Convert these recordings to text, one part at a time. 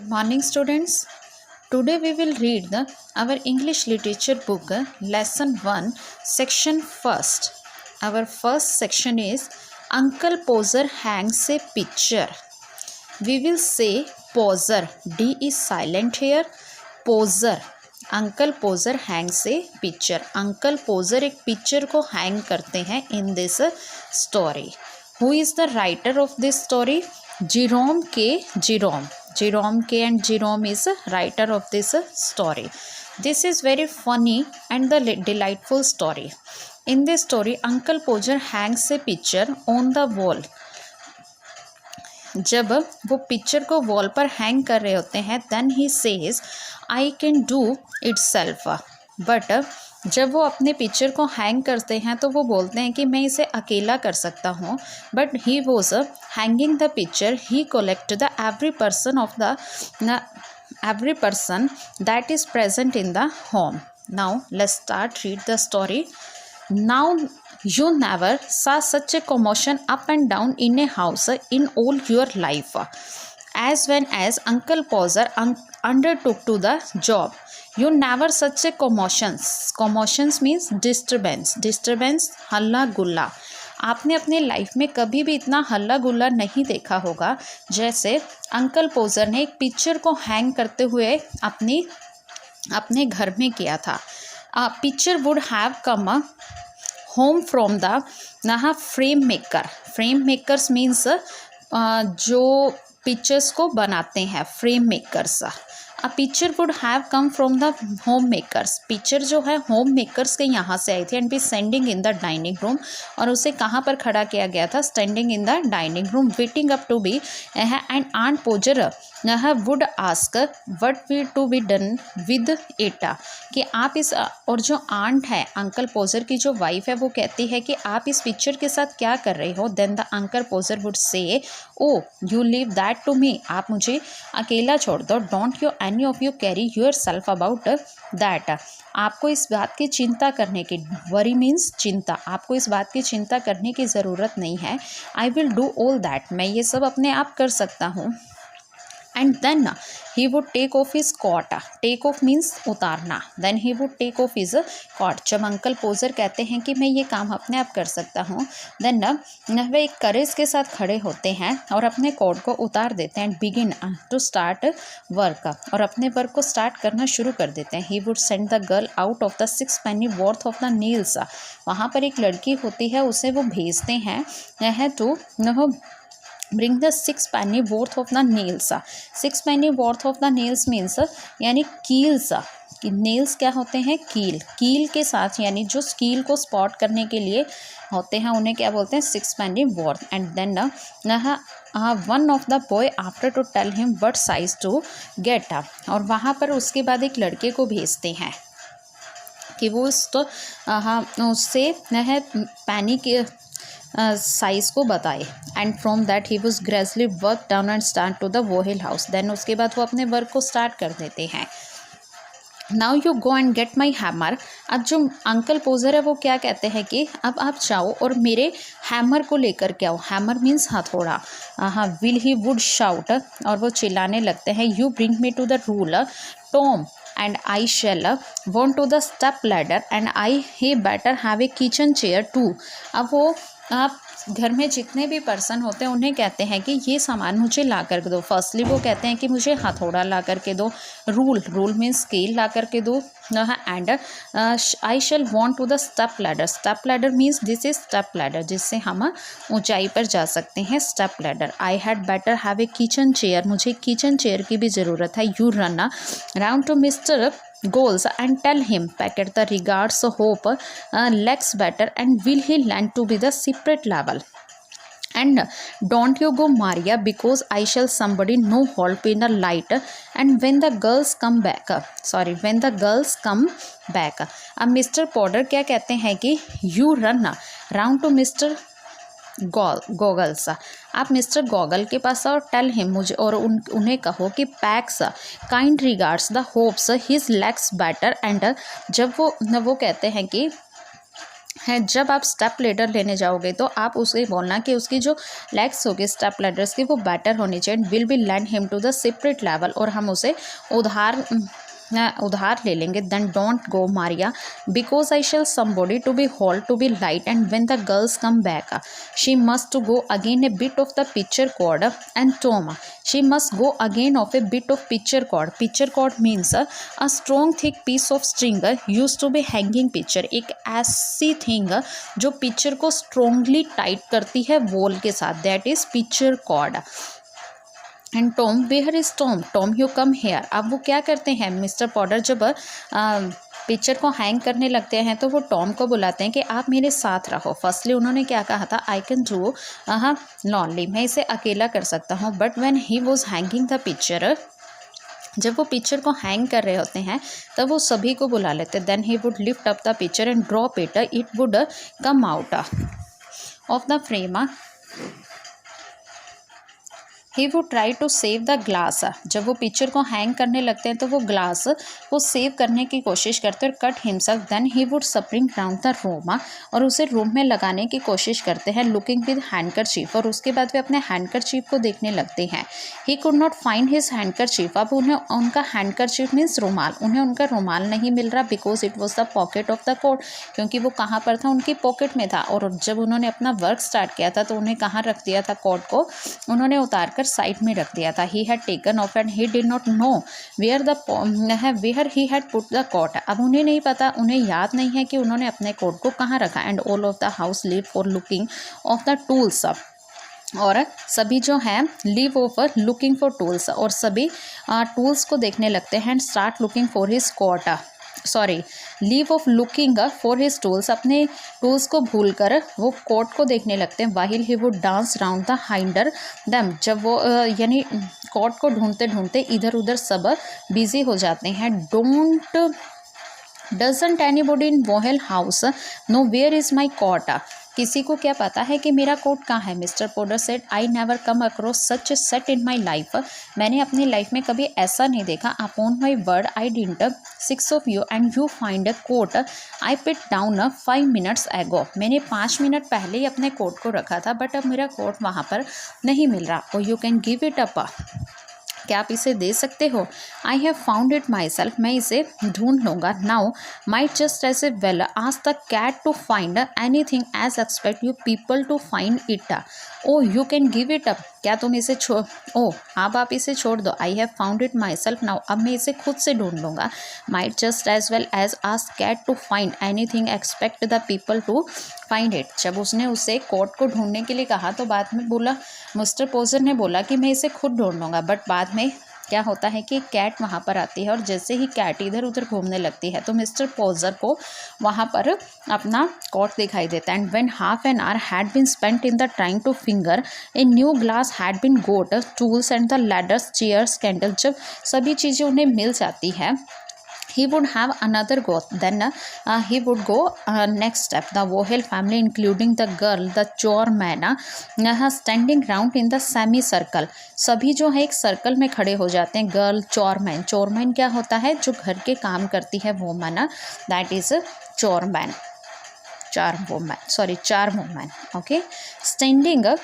Good morning, students. Today we will read our English literature book, lesson 1, section 1st. Our first section is Uncle Poser hangs a picture. We will say poser. D is silent here. Poser. Uncle Poser hangs a picture. Uncle Poser एक picture को hang करते हैं in this story. Who is the writer of this story? Jerome K. Jerome. Jerome K. and Jerome is a writer of this story. This is very funny and the delightful story. In this story, Uncle Poser hangs a picture on the wall. जब वो picture को wall पर hang कर रहे होते हैं then he says I can do itself. But जब वो अपने पिक्चर को हैंग करते हैं तो वो बोलते हैं कि मैं इसे अकेला कर सकता हूँ. But he was hanging the picture he collect the every person that is present in the home. Now let's start read the story. Now you never saw such a commotion up and down in a house in all your life as when as Uncle Poser undertook to the job. You never such a commotions means disturbance हल्ला गुल्ला. आपने अपने life में कभी भी इतना हल्ला गुल्ला नहीं देखा होगा जैसे अंकल पोजर ने एक पिक्चर को हैंग करते हुए अपने घर में किया था. Picture would have come home from the frame maker. Frame makers means जो पिक्चर्स को बनाते हैं frame makers. A picture would have come from the home makers. Picture जो है होम मेकर्स के यहाँ से आई थी and be standing in the dining room. और उसे कहाँ पर खड़ा किया गया था? Standing in the dining room waiting up to be. And aunt Podger would ask what we to be done with it. कि आप इस और जो आंट है अंकल पोजर की जो वाइफ है वो कहती है कि आप इस पिक्चर के साथ क्या कर रहे हो. Then the uncle Podger would say oh you leave that to me. आप मुझे अकेला छोड़ दो. Don't you any of you carry yourself about that. आपको इस बात की चिंता करने की, वरी मीन्स चिंता, आपको इस बात की चिंता करने की ज़रूरत नहीं है. I will do all that. मैं ये सब अपने आप कर सकता हूँ. And then he would take off his coat. Take off means उतारना. Then he would take off his coat. जब अंकल पोजर कहते हैं कि मैं ये काम अपने आप कर सकता हूँ then वे एक करेज के साथ खड़े होते हैं और अपने कोट को उतार देते हैं. and begin to start work. और अपने वर्क को स्टार्ट करना शुरू कर देते हैं. He would send the girl out of the 6 penny worth of the nails. वहाँ पर एक लड़की होती है उसे वो भेजते हैं तो bring the 6 penny worth of the nails. 6 penny worth of the nails means यानी कील्स. नेल्स क्या होते हैं? कील के साथ, यानी जो कील को स्पॉट करने के लिए होते हैं उन्हें क्या बोलते हैं? 6 penny worth. And then one of the boy after to tell him what size to get. और वहाँ पर उसके बाद एक लड़के को भेजते हैं कि वो उससे पैनी के साइज़ को बताए. And from that he was gradually work down and start to the whole house. Then उसके बाद वो अपने वर्क को स्टार्ट कर देते हैं. Now you go and get my hammer. अब जो अंकल पोजर है वो क्या कहते हैं कि अब आप जाओ और मेरे हैमर को लेकर के आओ. हैमर मीन्स हथौड़ा. Will he would shout. और वो चिल्लाने लगते हैं you bring me to the rule Tom and I shall want to the step ladder and he better have a kitchen chair too. अब वो आप घर में जितने भी पर्सन होते हैं उन्हें कहते हैं कि ये सामान मुझे ला कर दो. फर्स्टली वो कहते हैं कि मुझे हथौड़ा ला करके दो. रूल मीन्स स्केल ला करके दो. And I shall want to the step ladder. Step ladder means this is step ladder जिससे हम ऊंचाई पर जा सकते हैं. Step ladder. I had better have a kitchen chair. मुझे किचन चेयर की भी ज़रूरत है. You run round to mister goals and tell him packet the regards hope legs better and will he land to be the separate level. And don't you go Maria because I shall somebody no help in the light. And when the girls come back अब mister Paddar क्या कहते हैं कि you run round to mister goggles. आप mister goggle के पास और tell him मुझे और उन्हें कहो कि PACS kind regards the hopes his legs better. And जब वो कहते हैं कि है। जब आप स्टेप लेडर लेने जाओगे तो आप उसे बोलना कि उसकी जो लेग्स होगी स्टेप लेडर्स की वो बेटर होनी चाहिए, will be land him to the separate level, और हम उसे उधार ले लेंगे। Then don't go Maria because I shall somebody to be hold to be light and when the girls come back she must to go again a bit of the picture cord and Tom she must go again of a bit of picture cord. Picture cord means a strong thick piece of string use to be hanging picture, एक ऐसी thing जो picture को strongly tight करती है wall के साथ, that is picture cord. And Tom where is Tom, Tom you come here. अब वो क्या करते हैं मिस्टर पॉटर, जब पिक्चर को हैंग करने लगते हैं तो वो टॉम को बुलाते हैं कि आप मेरे साथ रहो। फर्स्टली उन्होंने क्या कहा था, आई कैन डू लॉनली, मैं इसे अकेला कर सकता हूँ, but when he was hanging the picture, जब वो पिक्चर को हैंग कर रहे होते हैं तब वो सभी को बुला लेते। Then he would lift up the picture and drop it, it would come out of the frame. He would try to save the glass, जब वो पिक्चर को हैंग करने लगते हैं तो वो ग्लास को सेव करने की कोशिश करते हैं, cut himself. Then he would spring round the room, और उसे रूम में लगाने की कोशिश करते हैं, लुकिंग विद हैंडकरचीफ, और उसके बाद वे अपने हैंडकरचीफ को देखने लगते हैं। He could not find his handkerchief, अब उन्हें उनका हैंडकरचीफ मीन्स रुमाल, उन्हें उनका रुमाल नहीं मिल रहा, because it was the pocket of the coat, क्योंकि वो कहाँ पर था, उनकी पॉकेट में था। और जब उन्होंने अपना वर्क स्टार्ट किया था तो उन्हें कहाँ रख दिया था, कोट को उन्होंने उतार साइड में रख दिया था। He had taken off and he did not know where he had put the coat, अब उन्हें नहीं पता, उन्हें याद नहीं है कि उन्होंने अपने कोट को कहाँ रखा। And all of the house leave for looking of the tools, और सभी जो हैं leave over looking for tools, और सभी टूल्स को देखने लगते हैं। And start looking for his coat, sorry leave off looking for his tools, अपने टूल्स को भूलकर वो कोट को देखने लगते हैं। While he would dance round the hinder them, जब वो यानी कोट को ढूंढते ढूंढते इधर उधर सब बिजी हो जाते हैं। Doesn't anybody in whole house know where is my coat, किसी को क्या पता है कि मेरा कोट कहाँ है। Mister Podger said I never come across such set in my life, मैंने अपनी लाइफ में कभी ऐसा नहीं देखा। Upon my word I didn't 6 of you and you find a coat I put down 5 minutes ago, मैंने 5 मिनट पहले ही अपने कोट को रखा था, बट अब मेरा कोट वहाँ पर नहीं मिल रहा। और you can give it up, क्या आप इसे दे सकते हो। I have found it myself, मैं इसे ढूंढ लूँगा। Now might just as a well ask the cat to find anything as expect you people to find it. Oh you can give it up, क्या तुम इसे अब आप इसे छोड़ दो। I have found it myself now, अब मैं इसे खुद से ढूंढ लूँगा। Might just as well as ask cat to find anything expect the people to find it. जब उसने उसे कोट को ढूंढने के लिए कहा तो बाद में बोला, मिस्टर पोजर ने बोला कि मैं इसे खुद ढूंढ लूँगा, बट बाद में क्या होता है कि कैट वहाँ पर आती है, और जैसे ही कैट इधर उधर घूमने लगती है तो मिस्टर पोजर को वहाँ पर अपना कोट दिखाई देता है। And when half an hour had been spent in the trying to finger a new glass had been got tools and the ladders chairs candle, जब सभी चीज़ें उन्हें मिल जाती है, he would have another go. Then he would go next step. The Vohel family, including the girl, the chore man, standing round in the semicircle. सभी जो है एक सर्कल में खड़े हो जाते हैं। गर्ल, चोरमैन, चोरमैन क्या होता है, जो घर के काम करती है woman, that is charwoman, charwoman, okay. Standing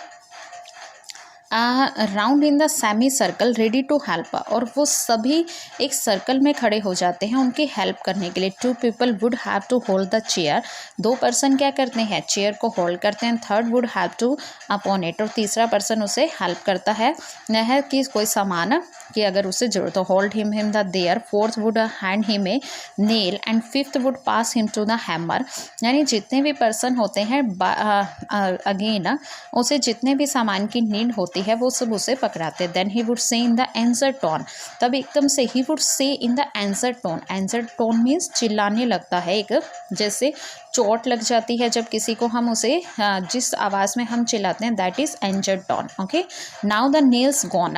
round in the semi circle ready to help, और वो सभी एक सर्कल में खड़े हो जाते हैं उनकी हेल्प करने के लिए। 2 people would have to hold the chair, 2 person क्या करते हैं, चेयर को होल्ड करते हैं। 3rd would have to upon it, और तीसरा पर्सन उसे हेल्प करता है कि कोई सामान कि अगर उसे जरूरत हो, hold him the there. 4th would hand him a nail and 5th would pass him to the hammer, यानी जितने भी पर्सन होते हैं अगेन उसे जितने भी सामान की नीड होती है वो सब उसे पकड़ाते। Then he would say in the answer tone, तब एकदम से he would say in the answer tone, answer tone means चिल्लाने लगता है, एक जैसे चोट लग जाती है जब किसी को, हम उसे जिस आवाज़ में हम चिल्लाते हैं that is answer tone, okay. Now the nails gone,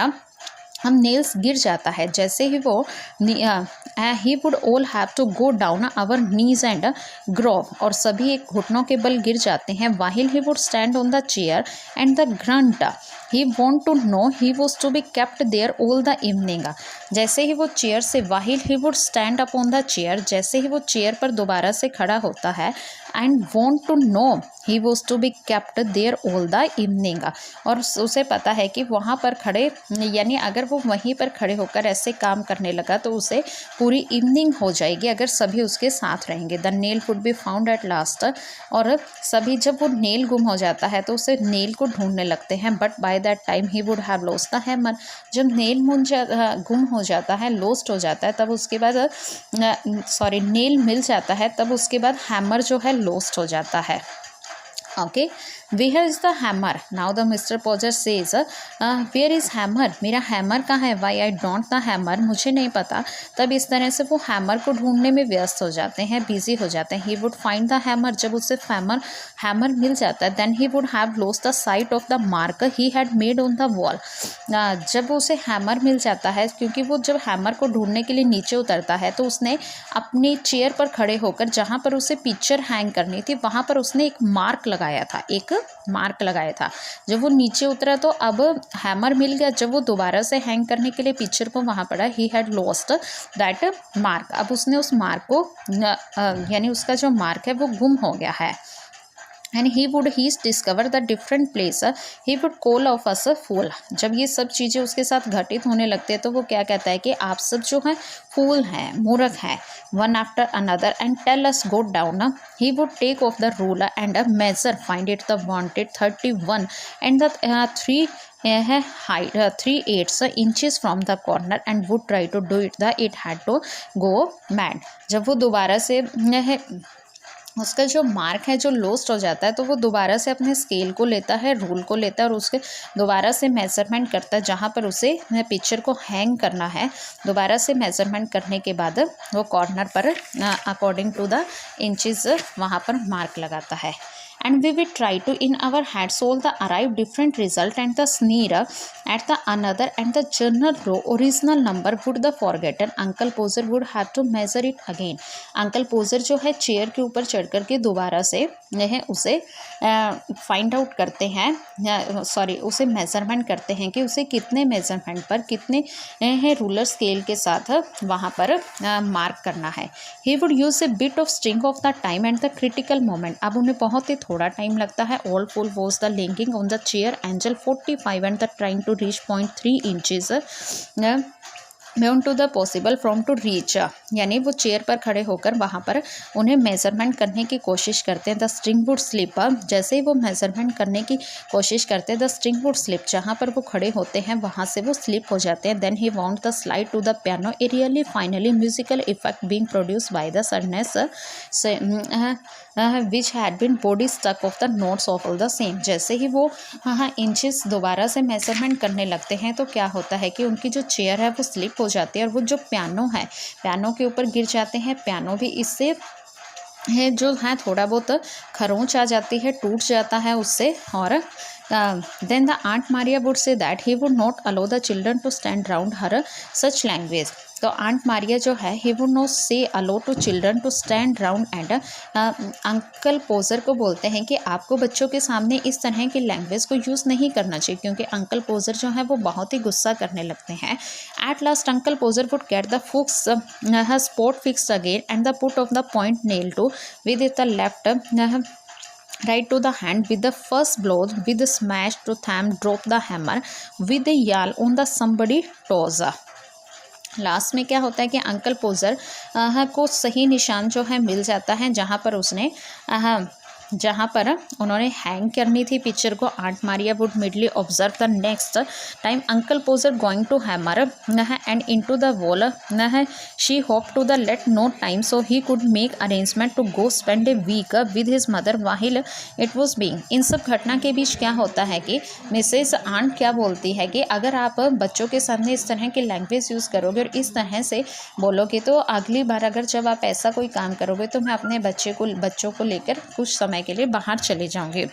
हम नेल्स गिर जाता है, जैसे ही वो he would all have to go down our knees and grope, और सभी एक घुटनों के बल गिर जाते हैं। While he would stand on the chair and the grunt he want to know he was to be kept there all the evening. जैसे ही वो चेयर से वाहिल he would stand up on the chair, जैसे ही वो chair पर दोबारा से खड़ा होता है, and want to know he was to be kept there all the evening, और उसे पता है कि वहाँ पर खड़े, यानी अगर वो वहीं पर खड़े होकर ऐसे काम करने लगा तो उसे पूरी इवनिंग हो जाएगी अगर सभी उसके साथ रहेंगे। The nail would be found at last, और सभी जब वो नेल गुम हो जाता है तो उसे नेल को ढूंढने लगते हैं, but by that time he would have lost the hammer. जब नेल गुम हो जाता है, लॉस्ट हो जाता है, तब उसके बाद नेल मिल जाता है, तब उसके बाद हैमर जो है लॉस्ट हो जाता है। Okay, where is the hammer? Now the mister Podger says where is hammer, मेरा हैमर कहाँ है? Why I don't the hammer, मुझे नहीं पता। तब इस तरह से वो हैमर को ढूंढने में व्यस्त हो जाते हैं, बिजी हो जाते हैं। He would find the hammer, जब उसे हैमर मिल जाता है, then he would have lost the sight of the mark he had made on the wall. जब उसे हैमर मिल जाता है, क्योंकि वो जब हैमर को ढूंढने के लिए नीचे उतरता है तो उसने अपनी चेयर पर खड़े होकर जहाँ पर उसे पिक्चर हैंग करनी थी वहाँ पर उसने एक मार्क लगाया था, जब वो नीचे उतरा तो अब हैमर मिल गया। जब वो दोबारा से हैंग करने के लिए पिक्चर को वहाँ पड़ा, he had lost that mark, अब उसने उस मार्क को यानी उसका जो मार्क है वो गुम हो गया है। And he discover the different place he would call of us a fool. जब ये सब चीज़ें उसके साथ घटित होने लगती है तो वो क्या कहता है कि आप सब जो हैं फूल हैं, मूर्ख हैं। One after another and tell us go down, he would take off the ruler and a measure, find it the wanted 31 and the 3/8 inches from the corner and would try to do it had to go mad. जब वो दोबारा से उसका जो mark है जो lost हो जाता है तो वो दोबारा से अपने स्केल को लेता है, रूल को लेता है और उसके दोबारा से मेजरमेंट करता है जहाँ पर उसे पिक्चर को हैंग करना है। दोबारा से मेजरमेंट करने के बाद वो कॉर्नर पर अकॉर्डिंग टू द इंचेस वहाँ पर मार्क लगाता है। And we will try to in our head solve the arrive different result and the sneer at the another and the journal row original number would the forgotten uncle poser would have to measure it again। Uncle Podger जो है chair के ऊपर चढ़ कर के दोबारा से उसे फाइंड आउट करते हैं, उसे मेजरमेंट करते हैं कि उसे कितने मेजरमेंट पर कितने रूलर स्केल के साथ वहाँ पर मार्क करना है। He would use a bit of string of the time and the critical moment. अब उन्हें बहुत ही थोड़ा टाइम लगता है। All full was the linking on the chair angle 45 and the trying to reach 0.3 inches beyond to the possible from to reach, यानी वो chair पर खड़े होकर वहाँ पर उन्हें मेजरमेंट करने की कोशिश करते हैं। द स्ट्रिंग वुड स्लिप, जैसे ही वो मेजरमेंट करने की कोशिश करते हैं द स्ट्रिंग वुड स्लिप, जहाँ पर वो खड़े होते हैं वहाँ से वो स्लिप हो जाते हैं। Then he wound the slide to the piano, a really finely musical effect being produce by the suddenness which had been body stuck of the notes of all the same. जैसे ही वो inches दोबारा से measurement करने लगते हैं तो क्या होता है कि उनकी जो चेयर है वो स्लिप हो जाती है और वो जो पियानो है पियानो के ऊपर गिर जाते हैं। पियानो भी इससे जो है थोड़ा बहुत खरोंच आ जाती है, टूट जाता है उससे। और then the Aunt Maria would say that he would not allow the children to stand round her such language। तो आंट मारिया जो है he would not say allow to children to stand round and uncle Podger को बोलते हैं कि आपको बच्चों के सामने इस तरह की लैंग्वेज को यूज़ नहीं करना चाहिए, क्योंकि अंकल पोजर जो है वो बहुत ही गुस्सा करने लगते हैं। At last uncle Podger would get the fix spot fixed again and the put of the point nail to with the left right to the hand with the first blow with the smash to thumb drop the hammer with a yell on the somebody toes। Last में क्या होता है कि uncle Podger को सही निशान जो है मिल जाता है जहाँ पर उन्होंने हैंग करनी थी पिक्चर को। Aunt Maria would mildly observe the next time uncle Podger going to hammer and into the wall she hope to the let know time so he could make arrangement to go spend a week with his mother while it was being. इन सब घटना के बीच क्या होता है कि Mrs aunt क्या बोलती है कि अगर आप बच्चों के सामने इस तरह की लैंग्वेज यूज़ करोगे और इस तरह से बोलोगे तो अगली बार अगर जब आप ऐसा कोई काम करोगे तो मैं अपने बच्चों को लेकर कुछ समय के लिए बाहर चले जाऊंगे।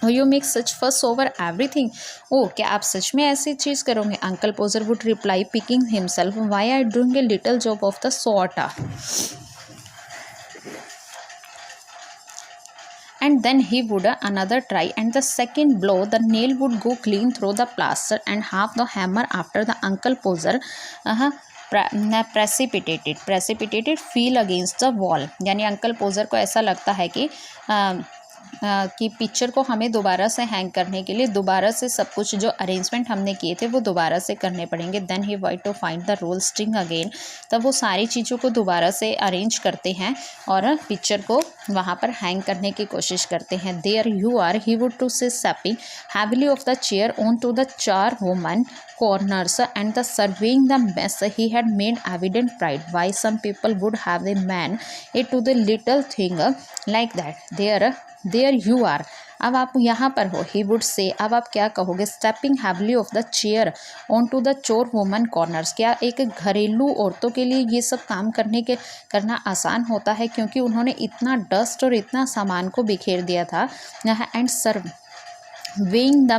यू मेक सच फस ओवर एवरीथिंग। ओ, क्या आप सच में ऐसी चीज़ करोगे? Uncle Podger would reply picking himself, why I doing a little job of the sort. and then he would another try, and the second blow the nail would go clean through the plaster and half the hammer after the uncle poser precipitated feel against the wall। यानी uncle Podger को ऐसा लगता है कि picture को हमें दोबारा से हैंग करने के लिए दोबारा से सब कुछ जो अरेंजमेंट हमने किए थे वो दोबारा से करने पड़ेंगे। Then he white to find the roll string again, तब वो सारी चीज़ों को दोबारा से अरेंज करते हैं और पिक्चर को वहाँ पर हैंग करने की कोशिश करते हैं। There you are he would to say stepping heavily of the chair onto the charwoman corners and the surveying the mess he had made evident pride। Why some people would have the man it to the little thing like that। There you are, अब आप यहाँ पर हो, he would say, अब आप क्या कहोगे, stepping heavily off the chair on to the charwoman corners. क्या एक घरेलू औरतों के लिए ये सब काम करना आसान होता है, क्योंकि उन्होंने इतना डस्ट और इतना सामान को बिखेर दिया था। And surveying the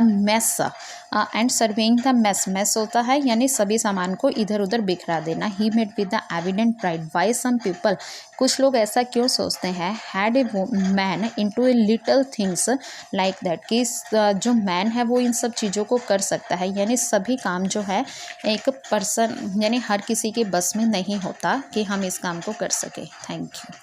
mess, mess होता है यानी सभी सामान को इधर उधर बिखरा देना। He made with the evident pride. Why some people, कुछ लोग ऐसा क्यों सोचते हैं, had a man into a little things like that, कि जो मैन है वो इन सब चीज़ों को कर सकता है। यानी सभी काम जो है एक पर्सन यानी हर किसी के बस में नहीं होता कि हम इस काम को कर सके। Thank you.